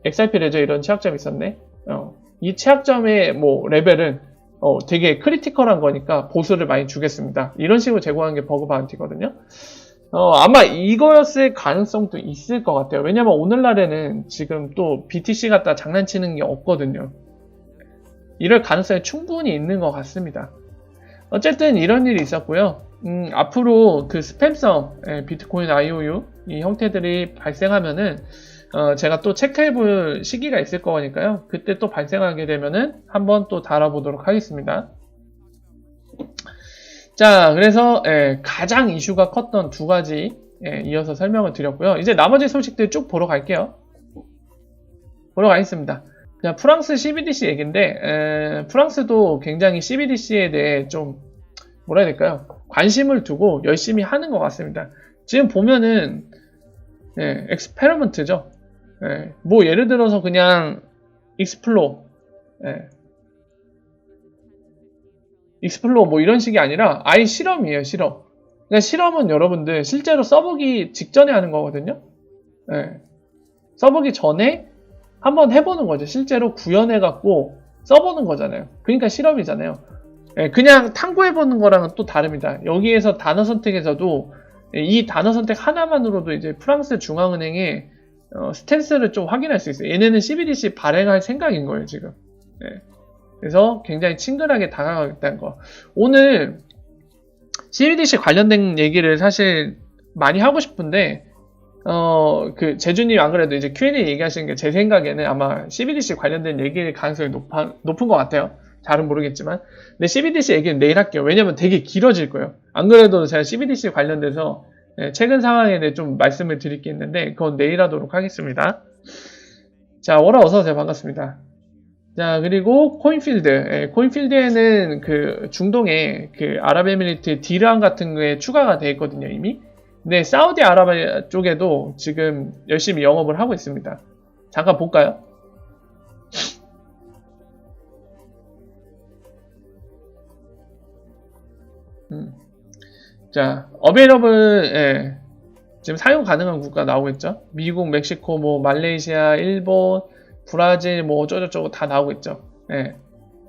XRP 레저 이런 취약점이 있었네. 이 취약점의 뭐 레벨은 되게 크리티컬한 거니까 보수를 많이 주겠습니다. 이런 식으로 제공하는 게 버그 바운티거든요. 아마 이거였을 가능성도 있을 것 같아요. 왜냐면 오늘날에는 지금 또 BTC 갖다 장난치는 게 없거든요. 이럴 가능성이 충분히 있는 것 같습니다. 어쨌든 이런 일이 있었고요. 앞으로 그 스팸성 비트코인 IOU 이 형태들이 발생하면은 제가 또 체크해볼 시기가 있을 거니까요. 그때 또 발생하게 되면은 한번 또 다뤄보도록 하겠습니다. 자, 그래서 가장 이슈가 컸던 두 가지 이어서 설명을 드렸고요. 이제 나머지 소식들 쭉 보러 갈게요. 보러 가겠습니다. 자, 프랑스 CBDC 얘기인데 프랑스도 굉장히 CBDC에 대해 좀 뭐라 해야 될까요? 관심을 두고 열심히 하는 것 같습니다. 지금 보면은 엑스페리먼트죠. 뭐 예를 들어서 그냥 익스플로 뭐 이런 식이 아니라 아예 실험이에요. 실험. 그러니까 실험은 여러분들 실제로 써보기 직전에 하는 거거든요. 써보기 전에 한번 해보는 거죠. 실제로 구현해갖고 써보는 거잖아요. 그러니까 실험이잖아요. 그냥 탐구해보는 거랑은 또 다릅니다. 여기에서 단어 선택에서도 이 단어 선택 하나만으로도 이제 프랑스 중앙은행의 스탠스를 좀 확인할 수 있어요. 얘네는 CBDC 발행할 생각인 거예요, 지금. 그래서 굉장히 친근하게 다가가겠다는 거. 오늘 CBDC 관련된 얘기를 사실 많이 하고 싶은데, 그 제주님 안 그래도 이제 Q&A 얘기하시는 게 제 생각에는 아마 CBDC 관련된 얘기일 가능성이 높은 것 같아요. 잘은 모르겠지만. 근데 CBDC 얘기는 내일 할게요. 왜냐면 되게 길어질 거예요. 안 그래도 제가 CBDC 관련돼서 최근 상황에 대해 좀 말씀을 드릴 게 있는데, 그건 내일 하도록 하겠습니다. 자, 워라 어서오세요. 반갑습니다. 자, 그리고 코인필드. 코인필드에는 그 중동에 그 아랍에미리트 디르함 같은 거에 추가가 되어 있거든요, 이미. 근데 사우디아라비아 쪽에도 지금 열심히 영업을 하고 있습니다. 잠깐 볼까요? 자, 어베이러블, 지금 사용 가능한 국가 나오겠죠? 미국, 멕시코, 뭐 말레이시아, 일본, 브라질, 뭐 어쩌고저쩌고 다 나오고 있죠.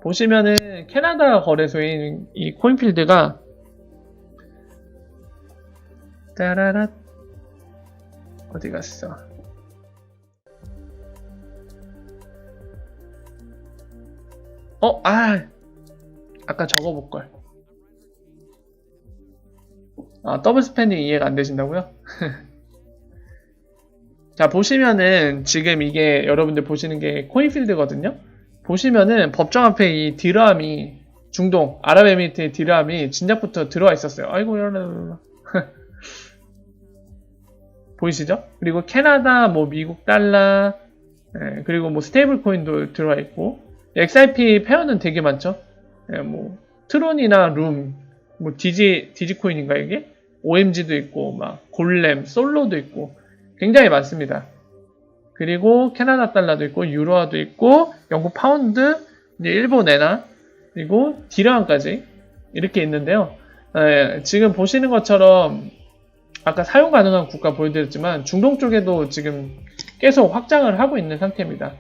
보시면은 캐나다 거래소인 이 코인필드가 따라라 어디 갔어? 아까 적어볼걸. 더블 스패닝 이해가 안 되신다고요? 자, 보시면은 지금 이게 여러분들 보시는 게 코인필드거든요. 보시면은 법정 앞에 이 디르함이 중동 아랍에미리트의 디르함이 진작부터 들어와 있었어요. 아이고 여러분 보이시죠? 그리고 캐나다, 뭐 미국 달러, 그리고 뭐 스테이블 코인도 들어와 있고 XRP 페어는 되게 많죠. 뭐 트론이나 룸, 뭐 디지코인인가 이게? OMG도 있고 막 골렘, 솔로도 있고 굉장히 많습니다. 그리고 캐나다 달러도 있고 유로화도 있고 영국 파운드, 이제 일본 엔화, 그리고 디르함까지 이렇게 있는데요. 지금 보시는 것처럼 아까 사용 가능한 국가 보여드렸지만 중동 쪽에도 지금 계속 확장을 하고 있는 상태입니다.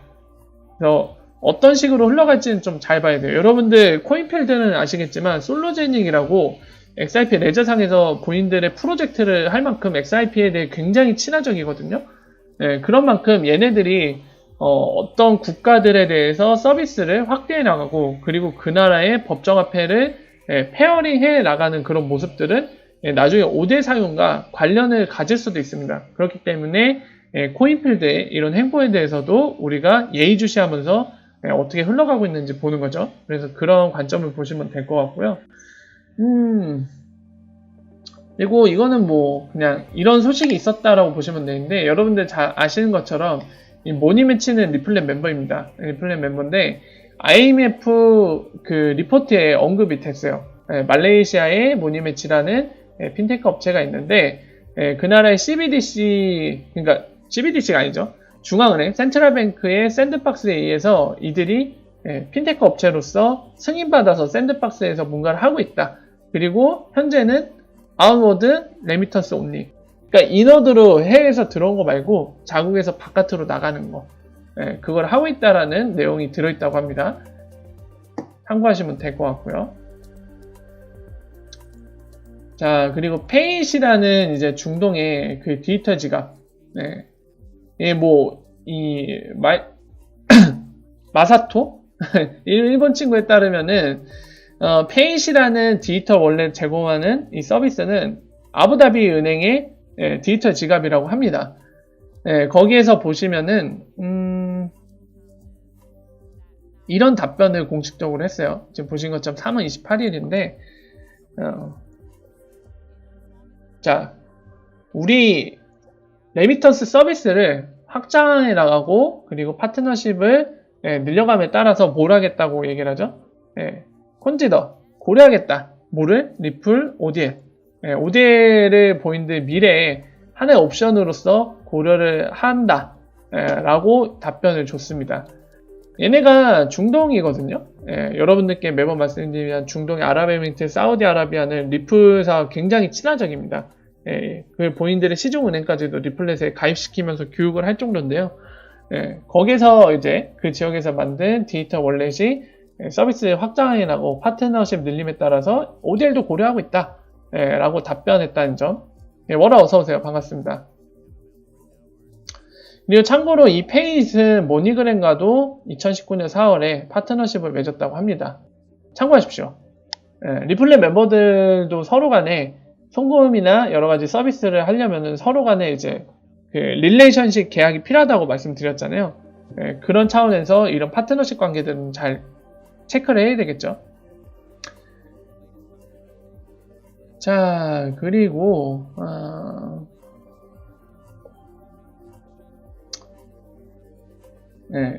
그래서 어떤 식으로 흘러갈지는 좀 잘 봐야 돼요. 여러분들 코인필드는 아시겠지만 솔로제닉이라고 XRP 레저상에서 본인들의 프로젝트를 할 만큼 XRP에 대해 굉장히 친화적이거든요. 그런 만큼 얘네들이 어떤 국가들에 대해서 서비스를 확대해 나가고 그리고 그 나라의 법정화폐를 페어링해 나가는 그런 모습들은 나중에 5대 사용과 관련을 가질 수도 있습니다. 그렇기 때문에 코인필드의 이런 행보에 대해서도 우리가 예의주시하면서 어떻게 흘러가고 있는지 보는 거죠. 그래서 그런 관점을 보시면 될 것 같고요. 그리고 이거는 뭐 그냥 이런 소식이 있었다라고 보시면 되는데 여러분들 잘 아시는 것처럼 이 모니매치는 리플렛 멤버입니다. 리플렛 멤버인데 IMF 그 리포트에 언급이 됐어요. 말레이시아의 모니매치라는 핀테크 업체가 있는데 그 나라의 CBDC 그러니까 CBDC가 아니죠. 중앙은행 센트럴뱅크의 샌드박스에 의해서 이들이 핀테크 업체로서 승인받아서 샌드박스에서 뭔가를 하고 있다. 그리고 현재는 아웃워드 레미턴스 온리 그러니까 인워드로 해외에서 들어온 거 말고 자국에서 바깥으로 나가는 거. 예, 그걸 하고 있다라는 내용이 들어있다고 합니다. 참고하시면 될 것 같고요. 자, 그리고 페이시라는 이제 중동의 그 디지털 지갑. 네. 예, 마사토? 일본 친구에 따르면은, 페이시라는 디지털 월렛 제공하는 이 서비스는 아부다비 은행의 디지털 지갑이라고 합니다. 거기에서 보시면은, 이런 답변을 공식적으로 했어요. 지금 보신 것처럼 3월 28일인데, 자, 우리 레미턴스 서비스를 확장해 나가고, 그리고 파트너십을 늘려감에 따라서 뭘 하겠다고 얘기를 하죠? 콘지더, 고려하겠다. 뭐를? 리플, ODL. ODL을 본인들 미래에 하나의 옵션으로서 고려를 한다. 라고 답변을 줬습니다. 얘네가 중동이거든요. 여러분들께 매번 말씀드리면 중동의 아랍에미리트, 사우디아라비아는 리플사와 굉장히 친화적입니다. 그 본인들의 시중은행까지도 리플렛에 가입시키면서 교육을 할 정도인데요. 거기서 이제 그 지역에서 만든 디지털 월렛이 서비스 확장해 나가고 파트너십 늘림에 따라서 ODL도 고려하고 있다. 라고 답변했다는 점. 워라 어서오세요. 반갑습니다. 그리고 참고로 이 페이스는 모니그램과도 2019년 4월에 파트너십을 맺었다고 합니다. 참고하십시오. 리플렛 멤버들도 서로 간에 송금이나 여러 가지 서비스를 하려면 서로 간에 이제 그 릴레이션십 계약이 필요하다고 말씀드렸잖아요. 그런 차원에서 이런 파트너십 관계들은 잘 체크를 해야 되겠죠. 자, 그리고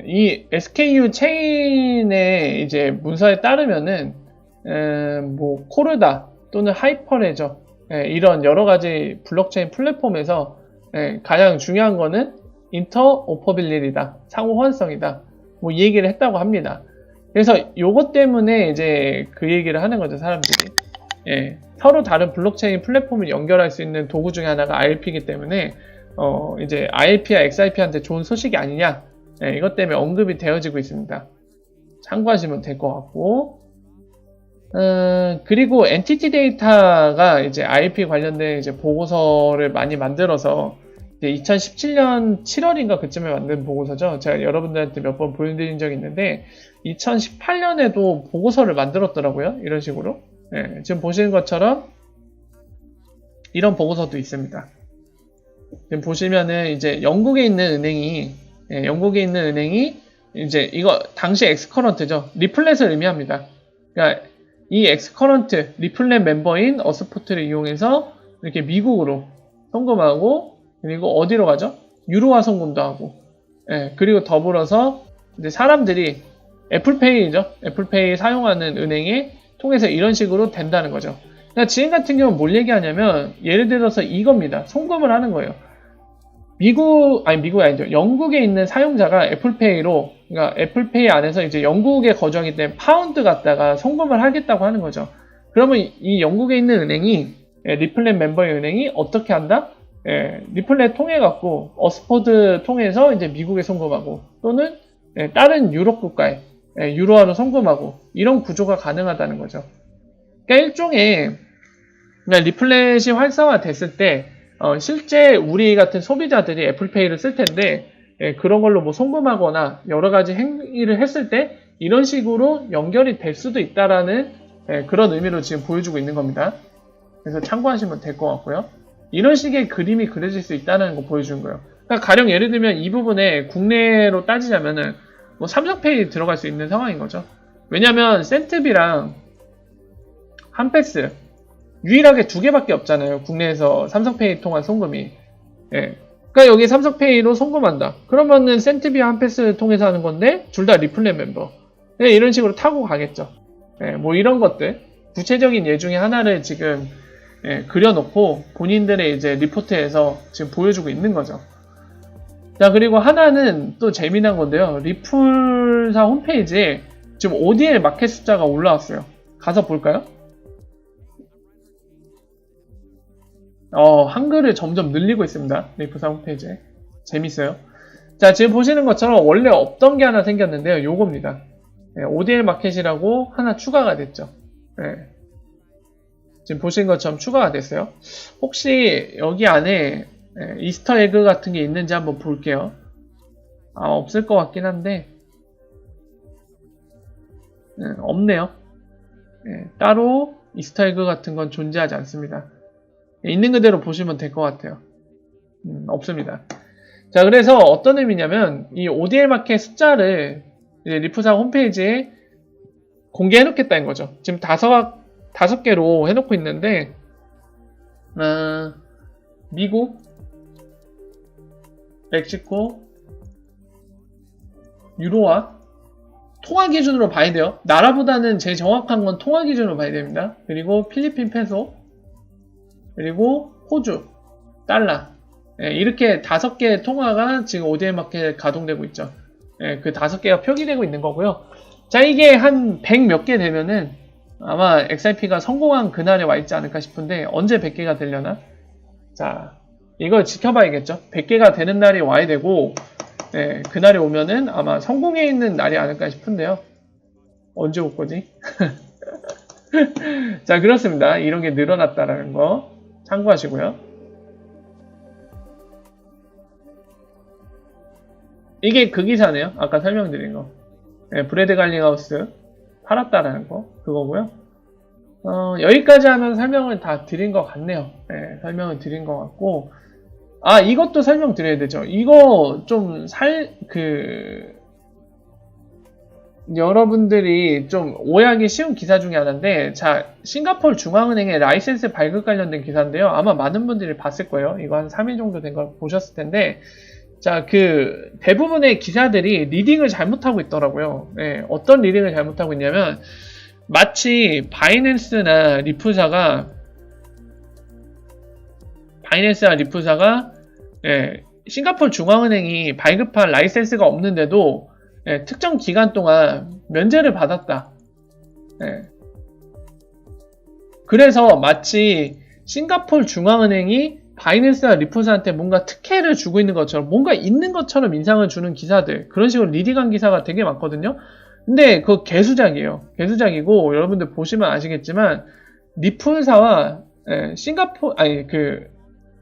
이 SKU 체인의 이제 문서에 따르면은 코르다 또는 하이퍼레저 이런 여러 가지 블록체인 플랫폼에서 가장 중요한 거는 인터오퍼빌리티다, 상호 호환성이다, 이 얘기를 했다고 합니다. 그래서 요것 때문에 이제 그 얘기를 하는 거죠, 사람들이. 서로 다른 블록체인 플랫폼을 연결할 수 있는 도구 중에 하나가 IRP이기 때문에 이제 IRP와 XRP한테 좋은 소식이 아니냐, 이것 때문에 언급이 되어지고 있습니다. 참고하시면 될 것 같고, 그리고 엔티티 데이터가 이제 IRP 관련된 이제 보고서를 많이 만들어서 이제 2017년 7월인가 그쯤에 만든 보고서죠. 제가 여러분들한테 몇 번 보여드린 적이 있는데 2018년에도 보고서를 만들었더라고요. 이런 식으로. 지금 보시는 것처럼 이런 보고서도 있습니다. 지금 보시면은 이제 영국에 있는 은행이 이제 이거 당시 엑스커런트죠. 리플렛을 의미합니다. 그러니까 이 엑스커런트 리플렛 멤버인 어스포트를 이용해서 이렇게 미국으로 송금하고, 그리고 어디로 가죠? 유로화 송금도 하고, 그리고 더불어서 이제 사람들이 애플페이죠. 애플페이 사용하는 은행에 통해서 이런 식으로 된다는 거죠. 그러니까 지금 같은 경우는 뭘 얘기하냐면, 예를 들어서 이겁니다. 송금을 하는 거예요. 미국이 아니죠. 영국에 있는 사용자가 애플페이로, 그러니까 애플페이 안에서 이제 영국에 거주하기 때문에 파운드 갖다가 송금을 하겠다고 하는 거죠. 그러면 이 영국에 있는 은행이, 리플렛 멤버의 은행이 어떻게 한다? 리플렛 통해 갖고 어스포드 통해서 이제 미국에 송금하고, 또는 다른 유럽 국가에 유로화로 송금하고, 이런 구조가 가능하다는 거죠. 그러니까 일종의 리플렛이 활성화됐을 때 실제 우리 같은 소비자들이 애플페이를 쓸 텐데, 그런 걸로 송금하거나 여러 가지 행위를 했을 때 이런 식으로 연결이 될 수도 있다라는 그런 의미로 지금 보여주고 있는 겁니다. 그래서 참고하시면 될 것 같고요. 이런 식의 그림이 그려질 수 있다는 거 보여주는 거예요. 그러니까 가령 예를 들면 이 부분에 국내로 따지자면은 삼성페이 들어갈 수 있는 상황인 거죠. 왜냐면 센트비랑 한패스 유일하게 2개밖에 없잖아요. 국내에서 삼성페이 통한 송금이. 그러니까 여기 삼성페이로 송금한다. 그러면은 센트비와 한패스 통해서 하는 건데 둘 다 리플렛 멤버. 이런 식으로 타고 가겠죠. 이런 것들 구체적인 예 중에 하나를 지금 그려놓고 본인들의 이제 리포트에서 지금 보여주고 있는 거죠. 자, 그리고 하나는 또 재미난 건데요. 리플사 홈페이지에 지금 ODL 마켓 숫자가 올라왔어요. 가서 볼까요? 한글을 점점 늘리고 있습니다. 리프사 홈페이지에. 재밌어요. 자, 지금 보시는 것처럼 원래 없던 게 하나 생겼는데요. 요겁니다. ODL 마켓이라고 하나 추가가 됐죠. 지금 보시는 것처럼 추가가 됐어요. 혹시 여기 안에 이스터 에그 같은 게 있는지 한번 볼게요. 없을 것 같긴 한데 없네요. 따로 이스터 에그 같은 건 존재하지 않습니다. 있는 그대로 보시면 될 것 같아요. 없습니다. 자, 그래서 어떤 의미냐면 이 ODL 마켓 숫자를 이제 리프사 홈페이지에 공개해 놓겠다는 거죠. 지금 다섯 개로 해놓고 있는데 미국, 멕시코, 유로화 통화 기준으로 봐야 돼요. 나라보다는 제일 정확한 건 통화 기준으로 봐야 됩니다. 그리고 필리핀 페소, 그리고 호주, 달러. 이렇게 5개의 통화가 지금 ODL 마켓에 가동되고 있죠. 그 5개가 표기되고 있는 거고요. 자, 이게 한 100 몇 개 되면은 아마 XRP가 성공한 그날에 와 있지 않을까 싶은데 언제 100개가 되려나? 자, 이걸 지켜봐야겠죠. 100개가 되는 날이 와야 되고 그날이 오면은 아마 성공해 있는 날이 아닐까 싶은데요. 언제 올 거지? 자, 그렇습니다. 이런 게 늘어났다라는 거 참고하시고요. 이게 그 기사네요. 아까 설명드린 거. 브래드 갈링하우스 팔았다라는 거 그거고요. 여기까지 하면 설명을 다 드린 것 같네요. 설명을 드린 것 같고 이것도 설명드려야 되죠. 이거 좀 여러분들이 좀 오해하기 쉬운 기사 중에 하나인데, 자, 싱가포르 중앙은행의 라이센스 발급 관련된 기사인데요. 아마 많은 분들이 봤을 거예요. 이거 한 3일 정도 된 걸 보셨을 텐데, 자, 대부분의 기사들이 리딩을 잘못하고 있더라고요. 어떤 리딩을 잘못하고 있냐면, 마치 바이낸스나 리프사가 싱가포르 중앙은행이 발급한 라이센스가 없는데도 특정 기간 동안 면제를 받았다. 그래서 마치 싱가포르 중앙은행이 바이낸스나 리프사한테 뭔가 특혜를 주고 있는 것처럼, 뭔가 있는 것처럼 인상을 주는 기사들, 그런 식으로 리딩한 기사가 되게 많거든요. 근데 그거 개수작이에요. 개수작이고, 여러분들 보시면 아시겠지만 리프사와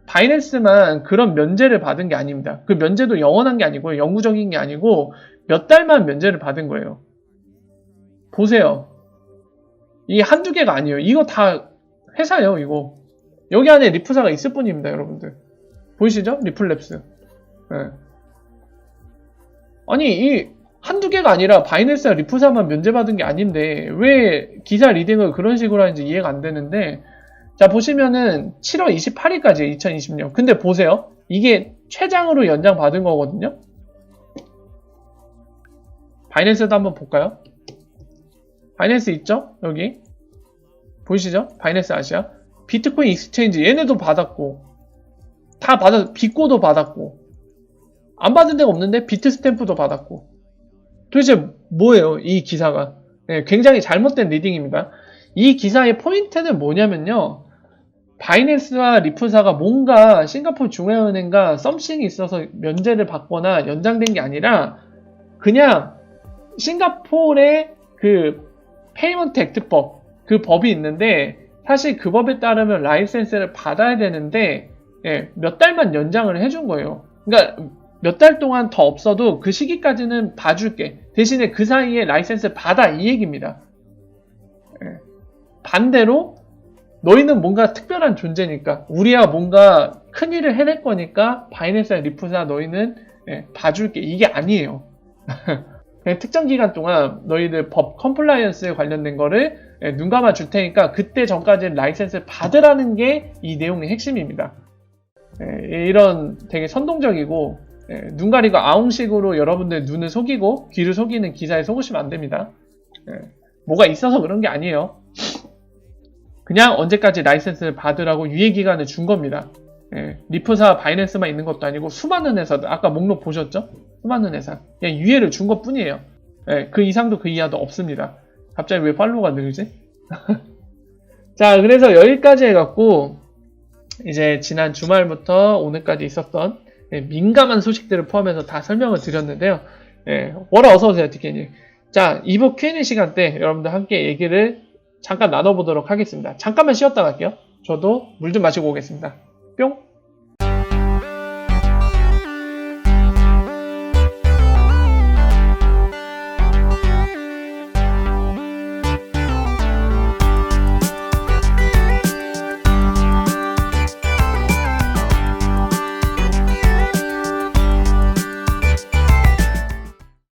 바이낸스만 그런 면제를 받은 게 아닙니다. 그 면제도 영원한 게 아니고 영구적인 게 아니고 몇 달만 면제를 받은 거예요. 보세요. 이 한두 개가 아니에요. 이거 다 회사예요, 이거. 여기 안에 리프사가 있을 뿐입니다, 여러분들. 보이시죠? 리플랩스. 아니, 이 한두 개가 아니라 바이낸스와 리프사만 면제받은 게 아닌데 왜 기사 리딩을 그런 식으로 하는지 이해가 안 되는데, 자, 보시면은 7월 28일까지 2020년. 근데 보세요. 이게 최장으로 연장받은 거거든요. 바이낸스도 한번 볼까요? 바이낸스 있죠? 여기. 보이시죠? 바이낸스 아시아. 비트코인 익스체인지 얘네도 받았고, 다 비꼬도 받았고, 안 받은 데가 없는데 비트 스탬프도 받았고. 도대체 뭐예요, 이 기사가? 굉장히 잘못된 리딩입니다. 이 기사의 포인트는 뭐냐면요, 바이낸스와 리프사가 뭔가 싱가포르 중앙은행과 썸씽이 있어서 면제를 받거나 연장된 게 아니라 그냥 싱가포르의 페이먼트 액트법, 그 법이 있는데, 사실 그 법에 따르면 라이센스를 받아야 되는데 몇 달만 연장을 해준 거예요. 그러니까 몇 달 동안 더 없어도 그 시기까지는 봐줄게. 대신에 그 사이에 라이센스 받아, 이 얘기입니다. 반대로 너희는 뭔가 특별한 존재니까, 우리야 뭔가 큰일을 해낼 거니까 바이낸스나 리프사 너희는 봐줄게, 이게 아니에요. 그냥 특정 기간 동안 너희들 법 컴플라이언스에 관련된 거를 눈 감아 줄 테니까 그때 전까지 라이센스를 받으라는 게 이 내용의 핵심입니다. 이런 되게 선동적이고 눈 가리고 아웅식으로 여러분들 눈을 속이고 귀를 속이는 기사에 속으시면 안 됩니다. 뭐가 있어서 그런 게 아니에요. 그냥 언제까지 라이센스를 받으라고 유예기간을 준 겁니다. 리프사, 바이낸스만 있는 것도 아니고 수많은 회사들, 아까 목록 보셨죠? 수많은 회사. 그냥 유예를 준 것 뿐이에요. 그 이상도 그 이하도 없습니다. 갑자기 왜 팔로우가 늘지? 자, 그래서 여기까지 해갖고 이제 지난 주말부터 오늘까지 있었던 민감한 소식들을 포함해서 다 설명을 드렸는데요. 워라 어서오세요, 디케님. 자, 2부 Q&A 시간 때 여러분들 함께 얘기를 잠깐 나눠보도록 하겠습니다. 잠깐만 쉬었다 갈게요. 저도 물 좀 마시고 오겠습니다. 뿅!